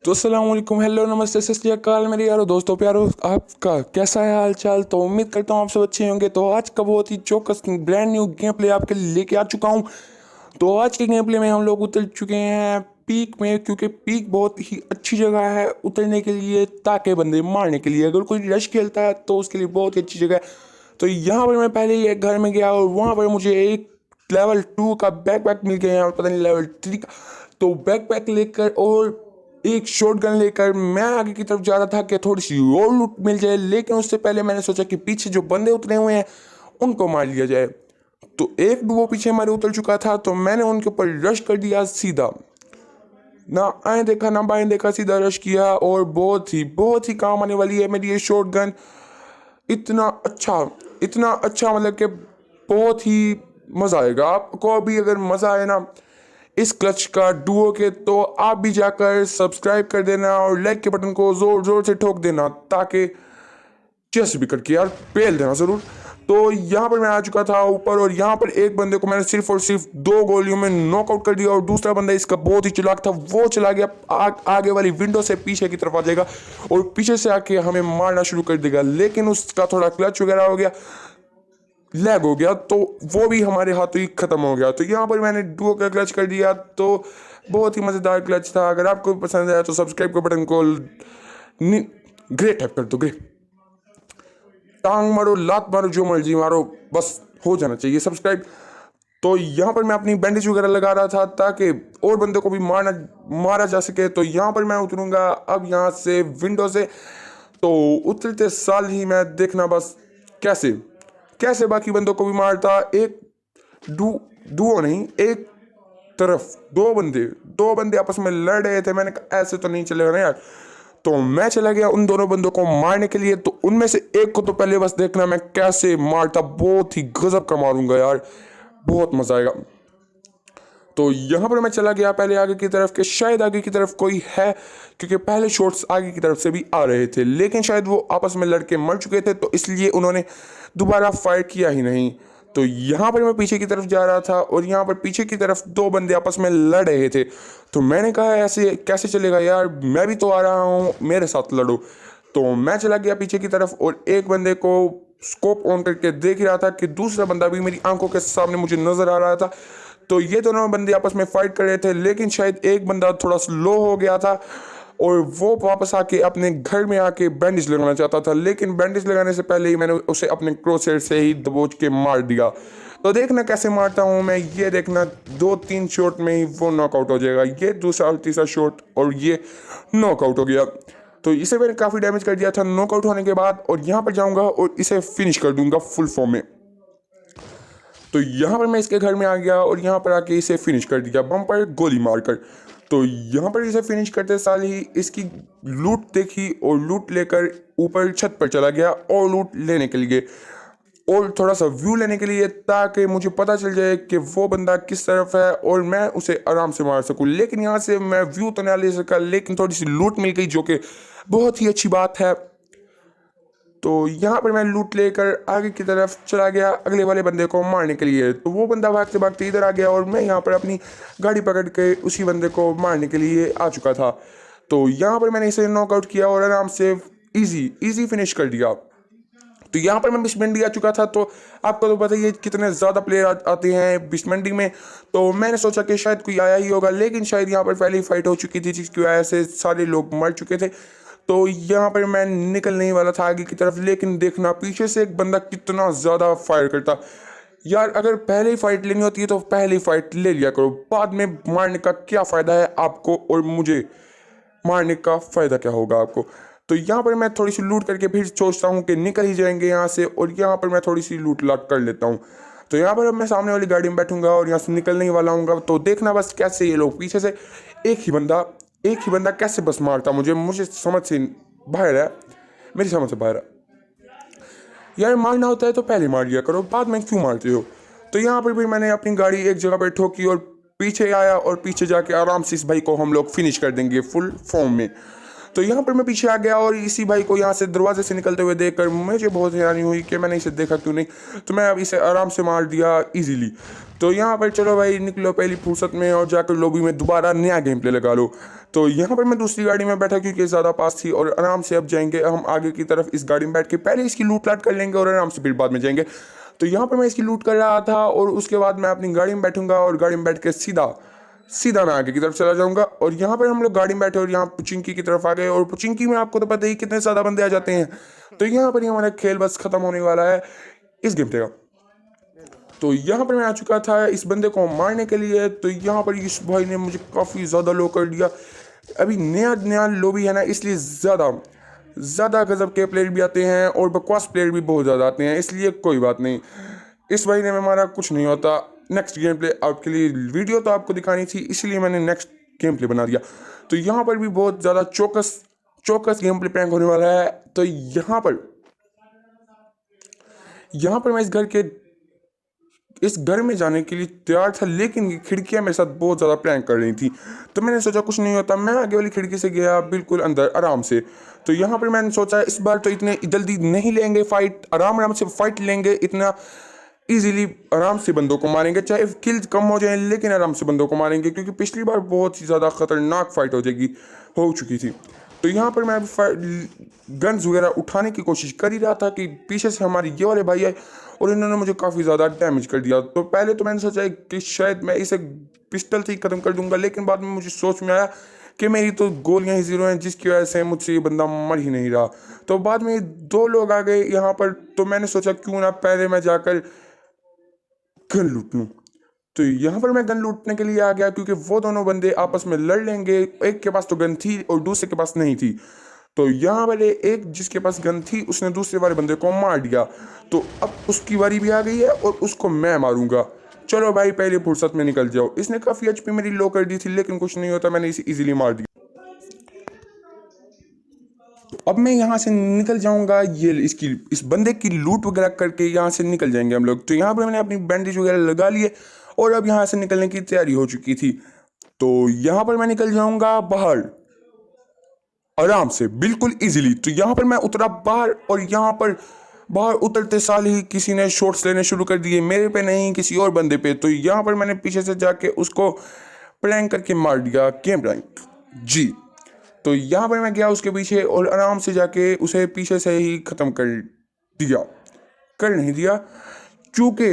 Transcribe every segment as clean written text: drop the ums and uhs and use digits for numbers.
तो अस्सलाम वालेकुम, हेलो, नमस्ते, सत श्री अकाल मेरे यारो, दोस्तों, प्यारो। आपका कैसा है हाल चाल? तो उम्मीद करता हूँ आप सब अच्छे होंगे। तो आज का बहुत ही चौकस ब्रांड न्यू गेम प्ले आपके लिए लेके आ चुका हूँ। तो आज के गेम प्ले में हम लोग उतर चुके हैं पीक में, क्योंकि पीक बहुत ही अच्छी जगह है उतरने के लिए, ताकि बंदे मारने के लिए। अगर कोई रश खेलता है तो उसके लिए बहुत ही अच्छी जगह है। तो यहाँ पर मैं पहले ही एक घर में गया और वहाँ पर मुझे एक लेवल 2 का बैकपैक मिल गया और पता नहीं लेवल 3 का। तो बैकपैक लेकर और एक शॉटगन लेकर मैं आगे की तरफ जा रहा था कि थोड़ी सी और लूट मिल जाए, लेकिन उससे पहले मैंने सोचा कि पीछे जो बंदे उतरे हुए हैं उनको मार लिया जाए। तो एक वो पीछे हमारे उतर चुका था, तो मैंने उनके ऊपर रश कर दिया सीधा, ना आए देखा ना बाएं देखा, सीधा रश किया। और बहुत ही काम आने वाली है मेरी ये शॉटगन। इतना अच्छा मतलब कि बहुत ही मज़ा आएगा आपको। अभी अगर मज़ा आए ना इस क्लच का डुओ के, तो आप भी जाकर सब्सक्राइब कर देना और लाइक के बटन को जोर जोर से ठोक देना, ताकि चेस्ट भी करके यार पेल देना ज़रूर। तो यहाँ पर मैं आ चुका था ऊपर, और यहाँ पर एक बंदे को मैंने सिर्फ और सिर्फ 2 गोलियों में नॉकआउट कर दिया। और दूसरा बंदा इसका बहुत ही चालाक था, वो चला गया आगे वाली विंडो से पीछे की तरफ आ जाएगा और पीछे से आके हमें मारना शुरू कर देगा। लेकिन उसका थोड़ा क्लच वगैरह हो गया, लैग हो गया, तो वो भी हमारे हाथों ही खत्म हो गया। तो यहाँ पर मैंने डुओ का क्लच कर दिया। तो बहुत ही मज़ेदार क्लच था। अगर आपको पसंद आया तो सब्सक्राइब के बटन को ग्रे टैप कर दो, ग्रे। टांग मारो, लात मारो, जो मर्जी मारो, बस हो जाना चाहिए सब्सक्राइब। तो यहाँ पर मैं अपनी बैंडेज वगैरह लगा रहा था ताकि और बंदे को भी मारा जा सके। तो यहाँ पर मैं उतरूंगा अब यहाँ से विंडो से। तो उतरते साल ही मैं देखना बस कैसे बाकी बंदों को भी मारता। एक डुओ नहीं, एक तरफ दो बंदे आपस में लड़ रहे थे। मैंने कहा ऐसे तो नहीं चलेगा ना यार। तो मैं चला गया उन दोनों बंदों को मारने के लिए। तो उनमें से एक को तो पहले बस देखना मैं कैसे मारता, बहुत ही गजब का मारूंगा यार, बहुत मजा आएगा। तो यहाँ पर मैं चला गया पहले आगे की तरफ, कि शायद आगे की तरफ कोई है, क्योंकि पहले शॉट्स आगे की तरफ से भी आ रहे थे, लेकिन शायद वो आपस में लड़के मर चुके थे, तो इसलिए उन्होंने दोबारा फायर किया ही नहीं। तो यहाँ पर मैं पीछे की तरफ जा रहा था और यहाँ पर पीछे की तरफ 2 बंदे आपस में लड़ रहे थे। तो मैंने कहा ऐसे कैसे चलेगा यार, मैं भी तो आ रहा हूँ, मेरे साथ लड़ो। तो मैं चला गया पीछे की तरफ और एक बंदे को स्कोप ऑन करके देख रहा था कि दूसरा बंदा भी मेरी आंखों के सामने मुझे नजर आ रहा था। तो ये दोनों बंदे आपस में फाइट कर रहे थे, लेकिन शायद एक बंदा थोड़ा स्लो हो गया था और वो वापस आके अपने घर में आके बैंडेज लगाना चाहता था। लेकिन बैंडेज लगाने से पहले ही मैंने उसे अपने क्रोसहेयर से ही दबोच के मार दिया। तो देखना कैसे मारता हूँ मैं, ये देखना 2-3 शॉट में ही वो नॉकआउट हो जाएगा। ये दूसरा और तीसरा शॉट और ये नॉकआउट हो गया। तो इसे मैंने काफ़ी डैमेज कर दिया था नॉकआउट होने के बाद। और यहाँ पर जाऊँगा और इसे फिनिश कर दूंगा फुल फॉर्म में। तो यहाँ पर मैं इसके घर में आ गया और यहाँ पर आके इसे फिनिश कर दिया बम पर गोली मारकर। तो यहाँ पर इसे फिनिश करते साल ही इसकी लूट देखी और लूट लेकर ऊपर छत पर चला गया और लूट लेने के लिए और थोड़ा सा व्यू लेने के लिए, ताकि मुझे पता चल जाए कि वो बंदा किस तरफ है और मैं उसे आराम से मार सकूं। लेकिन यहाँ से मैं व्यू तो नहीं ले सका, लेकिन थोड़ी सी लूट मिल गई, जो कि बहुत ही अच्छी बात है। तो यहाँ पर मैं लूट लेकर आगे की तरफ चला गया अगले वाले बंदे को मारने के लिए। तो वो बंदा भागते भागते इधर आ गया और मैं यहाँ पर अपनी गाड़ी पकड़ के उसी बंदे को मारने के लिए आ चुका था। तो यहाँ पर मैंने इसे नॉकआउट किया और आराम से इजी फिनिश कर दिया। तो यहाँ पर मैं बिस्मेंडी आ चुका था। तो आपको तो पता ही है कितने ज़्यादा प्लेयर आते हैं बिस्मेंडी में। तो मैंने सोचा कि शायद कोई आया ही होगा, लेकिन शायद यहाँ पर पहले ही फाइट हो चुकी थी, जिसकी वजह से सारे लोग मर चुके थे। तो यहाँ पर मैं निकलने ही वाला था आगे की तरफ, लेकिन देखना पीछे से एक बंदा कितना ज़्यादा फायर करता। यार अगर पहले ही फाइट लेनी होती है तो पहले ही फाइट ले लिया करो, बाद में मारने का क्या फ़ायदा है आपको, और मुझे मारने का फ़ायदा क्या होगा आपको। तो यहाँ पर मैं थोड़ी सी लूट करके फिर सोचता हूँ कि निकल ही जाएंगे यहाँ से, और यहाँ पर मैं थोड़ी सी लूट लाट कर लेता हूँ। तो यहाँ पर अब मैं सामने वाली गाड़ी में बैठूंगा और यहाँ से निकलने ही वाला हूँ। तो देखना बस कैसे ये लोग पीछे से एक ही बंदा कैसे बस मारता, मुझे समझ से बाहर है, मेरी समझ से बाहर है। यार मारना होता है तो पहले मार लिया करो, बाद में क्यों मारते हो। तो यहाँ पर भी मैंने अपनी गाड़ी एक जगह पर ठोकी और पीछे आया, और पीछे जाके आराम से इस भाई को हम लोग फिनिश कर देंगे फुल फॉर्म में। तो यहाँ पर मैं पीछे आ गया और इसी भाई को यहाँ से दरवाजे से निकलते हुए देखकर मुझे बहुत हैरानी हुई कि मैंने इसे देखा क्यों नहीं। तो मैं अब इसे आराम से मार दिया इजीली। तो यहाँ पर चलो भाई निकलो पहली फुर्सत में और जाकर लॉबी में दोबारा नया गेम प्ले लगा लो। तो यहाँ पर मैं दूसरी गाड़ी में बैठा क्योंकि ज़्यादा पास थी और आराम से अब जाएंगे हम आगे की तरफ। इस गाड़ी में बैठ के पहले इसकी लूट लाट कर लेंगे और आराम से फिर बाद में जाएंगे। तो यहाँ पर मैं इसकी लूट कर रहा था और उसके बाद मैं अपनी गाड़ी में बैठूंगा और गाड़ी में बैठ के सीधा सीधा मैं आगे की तरफ चला जाऊंगा। और यहाँ पर हम लोग गाड़ी में बैठे और यहाँ पुचिंकी की तरफ आ गए और पुचिंकी में आपको तो पता ही कितने ज़्यादा बंदे आ जाते हैं। तो यहाँ पर ही हमारा खेल बस खत्म होने वाला है इस गेम प्ले का। तो यहाँ पर मैं आ चुका था इस बंदे को मारने के लिए। तो यहाँ पर इस भाई ने मुझे काफ़ी ज़्यादा लो कर दिया। अभी नया नया लॉबी है ना, इसलिए ज़्यादा गजब के प्लेयर भी आते हैं और बकवास प्लेयर भी बहुत ज़्यादा आते हैं, इसलिए कोई बात नहीं। इस भाई ने हमारा कुछ नहीं होता। नेक्स्ट गेम प्ले आपके लिए वीडियो तो आपको दिखानी थी, इसलिए मैंने नेक्स्ट गेम प्ले बना दिया। तो यहाँ पर भी बहुत ज़्यादा चौकस गेम प्ले प्रैंक होने वाला है। तो यहाँ पर मैं इस घर में जाने के लिए तैयार था, लेकिन ये खिड़कियां मेरे साथ बहुत ज़्यादा प्रैंक कर रही थी। तो मैंने सोचा कुछ नहीं होता, मैं आगे वाली खिड़की से गया बिल्कुल अंदर आराम से। तो यहाँ पर मैंने सोचा इस बार तो इतने जल्दी नहीं लेंगे फाइट, आराम से फाइट लेंगे, इतना इजीली आराम से बंदों को मारेंगे, चाहे किल कम हो जाए लेकिन आराम से बंदों को मारेंगे, क्योंकि पिछली बार बहुत ही ज़्यादा खतरनाक फाइट हो चुकी थी। तो यहाँ पर मैं गन्स वगैरह उठाने की कोशिश कर ही रहा था कि पीछे से हमारे ये वाले भाई आए और इन्होंने मुझे काफ़ी ज़्यादा डैमेज कर दिया। तो पहले तो मैंने सोचा कि शायद मैं इसे पिस्टल से ही ख़त्म कर दूंगा, लेकिन बाद में मुझे सोच में आया कि मेरी तो गोलियां ही ज़ीरो हैं, जिसकी वजह से मुझसे ये बंदा मर ही नहीं रहा। तो बाद में 2 लोग आ गए यहाँ पर। तो मैंने सोचा क्यों ना पहले मैं जाकर गन लूट लूँ। तो यहाँ पर मैं गन लूटने के लिए आ गया, क्योंकि वो दोनों बंदे आपस में लड़ लेंगे। एक के पास तो गन थी और दूसरे के पास नहीं थी। तो यहाँ वाले एक जिसके पास गन थी उसने दूसरे वाले बंदे को मार दिया। तो अब उसकी बारी भी आ गई है और उसको मैं मारूंगा। चलो भाई पहले फुर्सत में निकल जाओ। इसने काफ़ी एचपी मेरी लो कर दी थी, लेकिन कुछ नहीं होता, मैंने इसे इजीली मार दिया। अब मैं यहाँ से निकल जाऊंगा, ये इस बंदे की लूट वगैरह करके यहाँ से निकल जाएंगे हम लोग। तो यहाँ पर मैंने अपनी बैंडेज वगैरह लगा लिए और अब यहाँ से निकलने की तैयारी हो चुकी थी। तो यहाँ पर मैं निकल जाऊंगा बाहर आराम से, बिल्कुल इजीली। तो यहाँ पर मैं उतरा बाहर और यहाँ पर बाहर उतरते साल ही किसी ने शॉट्स लेने शुरू कर दिए, मेरे पे नहीं किसी और बंदे पे। तो यहाँ पर मैंने पीछे से जाके उसको प्रैंक करके मार दिया, गेम प्रैंक जी। तो यहाँ पर मैं गया उसके पीछे और आराम से जाके उसे पीछे से ही ख़त्म कर नहीं दिया, क्योंकि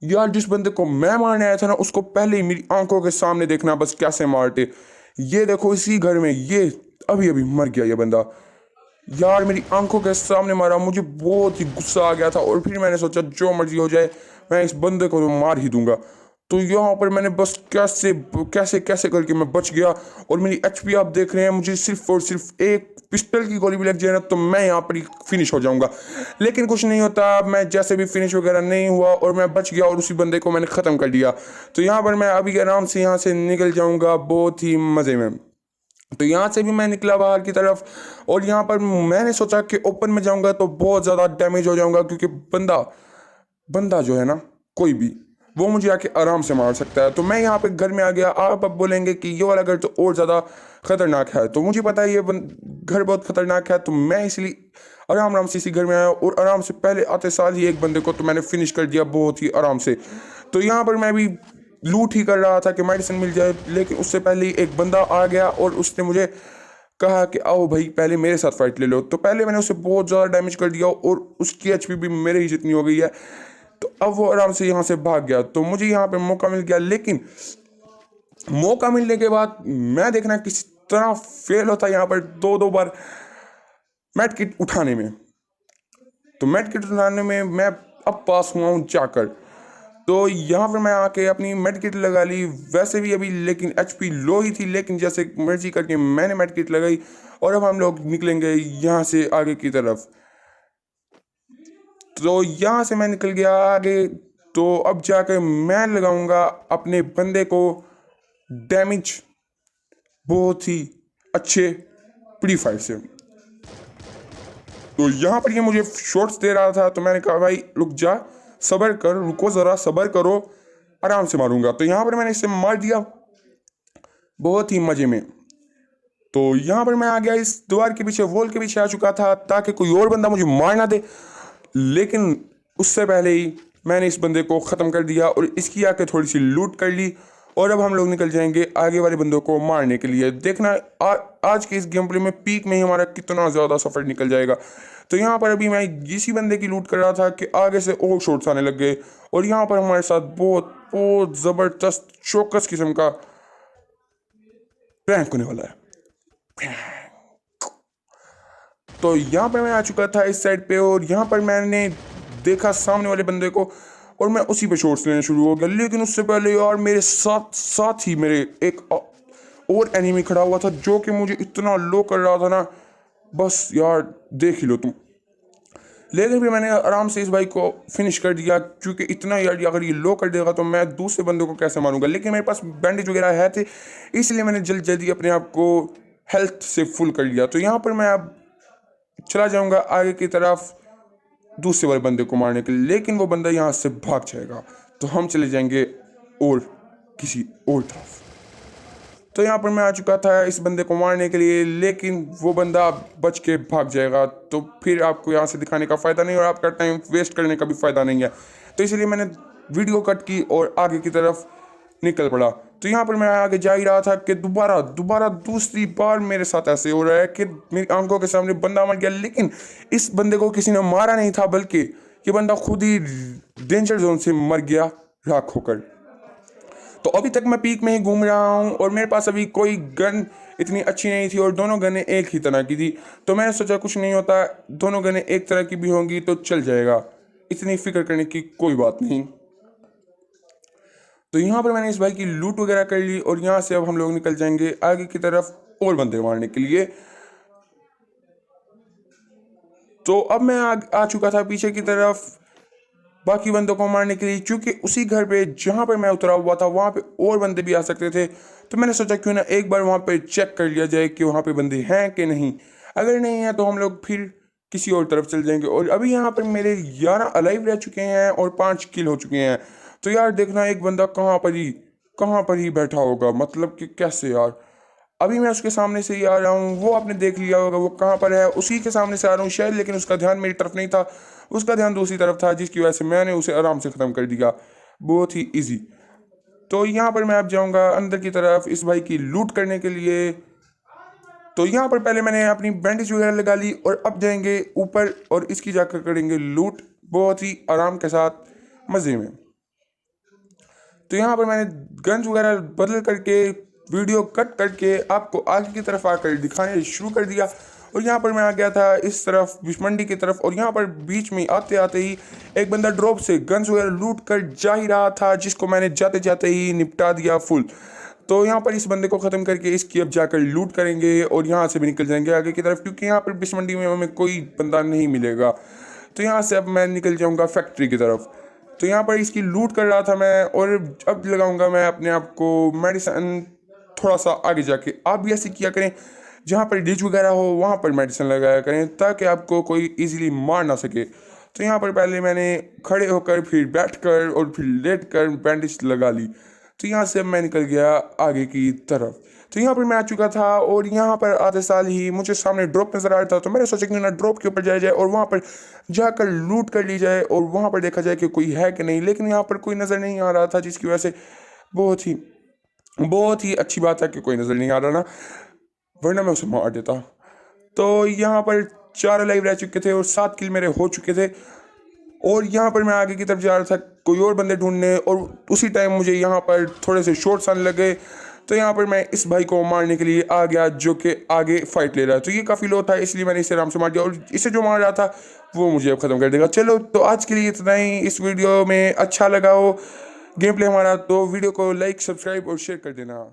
यार जिस बंदे को मैं मारने आया था ना, उसको पहले ही मेरी आंखों के सामने देखना बस कैसे मारते। ये देखो इसी घर में ये अभी मर गया ये बंदा, यार मेरी आंखों के सामने मारा। मुझे बहुत ही गुस्सा आ गया था और फिर मैंने सोचा जो मर्जी हो जाए मैं इस बंदे को तो मार ही दूंगा। तो यहाँ पर मैंने बस कैसे करके मैं बच गया। और मेरी एचपी आप देख रहे हैं, मुझे सिर्फ और सिर्फ एक पिस्टल की गोली भी लग जाए ना तो मैं यहाँ पर ही फिनिश हो जाऊंगा, लेकिन कुछ नहीं होता। मैं जैसे भी फिनिश वगैरह नहीं हुआ और मैं बच गया और उसी बंदे को मैंने ख़त्म कर दिया। तो यहाँ पर मैं अभी आराम से यहाँ से निकल जाऊँगा बहुत ही मज़े में। तो यहाँ से भी मैं निकला बाहर की तरफ और यहाँ पर मैंने सोचा कि ओपन में जाऊँगा तो बहुत ज़्यादा डैमेज हो जाऊँगा, क्योंकि बंदा जो है ना कोई भी वो मुझे आके आराम से मार सकता है। तो मैं यहाँ पे घर में आ गया। आप अब बोलेंगे कि ये वाला घर तो और ज़्यादा खतरनाक है, तो मुझे पता है ये घर बहुत खतरनाक है। तो मैं इसलिए आराम से इसी घर में आया और आराम से पहले आते साल ही एक बंदे को तो मैंने फिनिश कर दिया बहुत ही आराम से। तो यहाँ पर मैं भी लूट ही कर रहा था कि मेडिसिन मिल जाए, लेकिन उससे पहले ही एक बंदा आ गया और उसने मुझे कहा कि आओ भाई पहले मेरे साथ फाइट ले लो। तो पहले मैंने उसे बहुत ज़्यादा डैमेज कर दिया और उसकी एचपी भी मेरे ही जितनी हो गई है। तो अब वो आराम से यहाँ से भाग गया। तो मुझे यहाँ पे मौका मिल गया, लेकिन मौका मिलने के बाद मैं देखना किस तरह फेल होता है यहाँ पर दो बार मेड किट उठाने में। तो मेड किट उठाने में मैं अब पास हुआ हूँ जाकर। तो यहाँ पर मैं आके अपनी मेड किट लगा ली, वैसे भी अभी लेकिन एचपी लो ही थी, लेकिन जैसे मर्जी करके मैंने मेड किट लगाई और अब हम लोग निकलेंगे यहाँ से आगे की तरफ। तो यहाँ से मैं निकल गया आगे। तो अब जाकर मैं लगाऊंगा अपने बंदे को डैमेज बहुत ही अच्छे प्री फायर से। तो यहाँ पर ये मुझे शॉट्स दे रहा था, तो मैंने कहा भाई रुक जा, सब्र कर, रुको ज़रा सब्र करो, आराम से मारूंगा। तो यहाँ पर मैंने इसे मार दिया बहुत ही मज़े में। तो यहाँ पर मैं आ गया इस दीवार के पीछे, वॉल के पीछे आ चुका था ताकि कोई और बंदा मुझे मार ना दे, लेकिन उससे पहले ही मैंने इस बंदे को ख़त्म कर दिया और इसकी आके थोड़ी सी लूट कर ली और अब हम लोग निकल जाएंगे आगे वाले बंदों को मारने के लिए। देखना आज के इस गेम प्ले में पीक में ही हमारा कितना ज़्यादा सफ़र निकल जाएगा। तो यहाँ पर अभी मैं इसी बंदे की लूट कर रहा था कि आगे से और शॉट्स आने लग गए और यहाँ पर हमारे साथ बहुत बहुत ज़बरदस्त चौकस किस्म का प्रैंक होने वाला है। तो यहाँ पर मैं आ चुका था इस साइड पे और यहाँ पर मैंने देखा सामने वाले बंदे को और मैं उसी पे शॉट्स लेने शुरू हो गया। लेकिन उससे पहले यार मेरे साथ ही मेरे एक और एनिमी खड़ा हुआ था जो कि मुझे इतना लो कर रहा था ना, बस यार देख ही लो तुम। लेकिन फिर मैंने आराम से इस भाई को फिनिश कर दिया क्योंकि इतना यार अगर ये लो कर देगा तो मैं दूसरे बंदे को कैसे मारूंगा। लेकिन मेरे पास बैंडेज वगैरह है थे इसलिए मैंने जल्दी अपने आप को हेल्थ से फुल कर लिया। तो यहाँ पर मैं अब चला जाऊँगा आगे की तरफ दूसरे वाले बंदे को मारने के लिए, लेकिन वो बंदा यहाँ से भाग जाएगा तो हम चले जाएंगे और किसी और तरफ। तो यहाँ पर मैं आ चुका था इस बंदे को मारने के लिए, लेकिन वो बंदा बच के भाग जाएगा तो फिर आपको यहाँ से दिखाने का फ़ायदा नहीं और आपका टाइम वेस्ट करने का भी फ़ायदा नहीं है। तो इसलिए मैंने वीडियो कट की और आगे की तरफ निकल पड़ा। तो यहाँ पर मैं आगे जा ही रहा था कि दोबारा दूसरी बार मेरे साथ ऐसे हो रहा है कि मेरी आंखों के सामने बंदा मर गया, लेकिन इस बंदे को किसी ने मारा नहीं था बल्कि ये बंदा खुद ही डेंजर जोन से मर गया राख होकर। तो अभी तक मैं पीक में ही घूम रहा हूँ और मेरे पास अभी कोई गन इतनी अच्छी नहीं थी और दोनों गनें एक ही तरह की थी। तो मैंने सोचा कुछ नहीं होता, दोनों गनें एक तरह की भी होंगी तो चल जाएगा, इतनी फिक्र करने की कोई बात नहीं। तो यहाँ पर मैंने इस भाई की लूट वगैरह कर ली और यहाँ से अब हम लोग निकल जाएंगे आगे की तरफ और बंदे मारने के लिए। तो अब मैं आ चुका था पीछे की तरफ बाकी बंदों को मारने के लिए, क्योंकि उसी घर पे जहाँ पर मैं उतरा हुआ था वहाँ पे और बंदे भी आ सकते थे। तो मैंने सोचा क्यों ना एक बार वहाँ पे चेक कर लिया जाए कि वहाँ पे बंदे हैं कि नहीं। अगर नहीं है तो हम लोग फिर किसी और तरफ चल जाएंगे। और अभी यहाँ पर मेरे 11 अलाइव रह चुके हैं और 5 किल हो चुके हैं। तो यार देखना एक बंदा कहाँ पर ही बैठा होगा, मतलब कि कैसे यार। अभी मैं उसके सामने से ही आ रहा हूँ, वो आपने देख लिया होगा वो कहाँ पर है, उसी के सामने से आ रहा हूँ शायद, लेकिन उसका ध्यान मेरी तरफ नहीं था, उसका ध्यान दूसरी तरफ था, जिसकी वजह से मैंने उसे आराम से ख़त्म कर दिया, बहुत ही ईजी। तो यहाँ पर मैं अब जाऊँगा अंदर की तरफ इस भाई की लूट करने के लिए। तो यहाँ पर पहले मैंने अपनी बैंडेज वगैरह लगा ली और अब जाएंगे ऊपर और इसकी जाकर करेंगे लूट बहुत ही आराम के साथ, मज़े में। तो यहाँ पर मैंने गन्स वगैरह बदल करके वीडियो कट करके आपको आगे की तरफ आकर दिखाने शुरू कर दिया। और यहाँ पर मैं आ गया था इस तरफ विषमंडी की तरफ और यहाँ पर बीच में आते आते ही एक बंदा ड्रॉप से गन्स वगैरह लूट कर जा ही रहा था, जिसको मैंने जाते जाते ही निपटा दिया फुल। तो यहाँ पर इस बंदे को ख़त्म करके इसकी अब जाकर लूट करेंगे और यहाँ से भी निकल जाएंगे आगे की तरफ, क्योंकि यहाँ पर विषमंडी में हमें कोई बंदा नहीं मिलेगा। तो यहाँ से अब मैं निकल जाऊँगा फैक्ट्री की तरफ। तो यहाँ पर इसकी लूट कर रहा था मैं और अब लगाऊंगा मैं अपने आप को मेडिसिन थोड़ा सा आगे जाके। आप भी ऐसे किया करें, जहाँ पर डिच वगैरह हो वहाँ पर मेडिसिन लगाया करें ताकि आपको कोई इजीली मार ना सके। तो यहाँ पर पहले मैंने खड़े होकर फिर बैठकर और फिर लेट कर बैंडेज लगा ली। तो यहाँ से मैं निकल गया आगे की तरफ। तो यहाँ पर मैं आ चुका था और यहाँ पर आते साल ही मुझे सामने ड्रॉप नज़र आ रहा था। तो मैंने सोचा कि ना ड्रॉप के ऊपर जाया जाए और वहाँ पर जाकर लूट कर ली जाए और वहाँ पर देखा जाए कि कोई है कि नहीं। लेकिन यहाँ पर कोई नज़र नहीं आ रहा था, जिसकी वजह से बहुत ही अच्छी बात है कि कोई नज़र नहीं आ रहा ना, वरना मैं उसे मार देता। तो यहाँ पर 4 लाइव रह चुके थे और 7 किल मेरे हो चुके थे और यहाँ पर मैं आगे की तरफ जा रहा था कोई और बंदे ढूंढने और उसी टाइम मुझे यहाँ पर थोड़े से शॉट्स आने लगे। तो यहाँ पर मैं इस भाई को मारने के लिए आ गया जो कि आगे फाइट ले रहा है। तो ये काफ़ी लो था इसलिए मैंने इसे आराम से मार दिया और इसे जो मार रहा था वो मुझे अब ख़त्म कर देगा। चलो तो आज के लिए इतना ही। इस वीडियो में अच्छा लगा हो गेम प्ले हमारा तो वीडियो को लाइक सब्सक्राइब और शेयर कर देना।